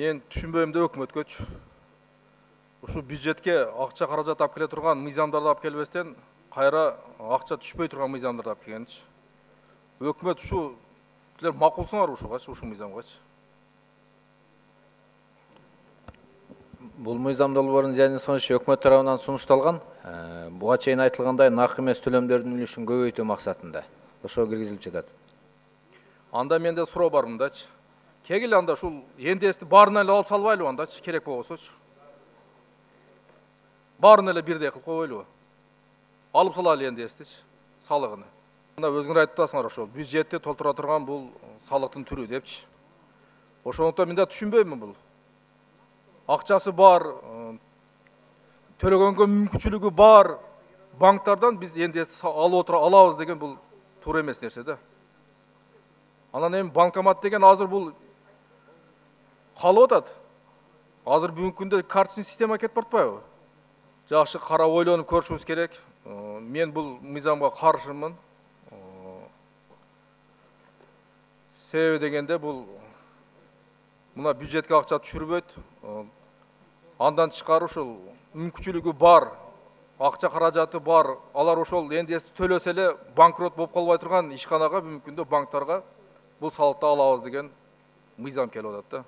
Мен түшүнбөйм да өкмөткөчү. Ушу бюджетке акча каражат алып келе турган мыйзамдарды алып келбестен, кайра акча түшпөй турган мыйзамдарды алып келгенчи. Өкмөт ушу силер макулсуңар ушугачы, ушу мыйзамгачы. Бул мыйзам долбоорунун жаңы өкмөт тарабынан сунушталган. Буга чейин айтылгандай нак эмес төлөмдөрдүн үлүшүн көбөйтүү максатында. Ошо киргизилип жатат. Анда менде суроо бар мындачы. Кегил анда ушул эндести баарына эле алып салбайлыбы андачы, керек болбосочу. Баарын эле бирдей кылып койбойлубу? Алып салалы эндестичи, салыгын. Мына өзүңөр айтып атасыңар ошол бюджетти толтура турган бул салыктын түрү депчи. Ошондуктан мен да түшүнбөймүн бул. Акчасы бар, төлөгөнгө мүмкүнчүлүгү бар банктардан биз эндести алып алабыз деген бул туура эмес нерсе да. Анан эми банкомат деген азыр бул калып атат. Азыр бүгүнкү күндө карточный система кетип баратпайбы? Жакшы карап ойлонуп көрүшүбүз керек. Мен бул мыйзамга каршымын. Себеби дегенде бул мына бюджетке акча түшүрбөйт. Андан тышкары ушул мүмкүнчүлүгү бар, акча каражаты бар, алар ошол эндести төлөсө эле банкрот болуп калбай турган ишканага бүгүнкү күндө банктарга бул салыкты алабыз деген мыйзам келип атат да.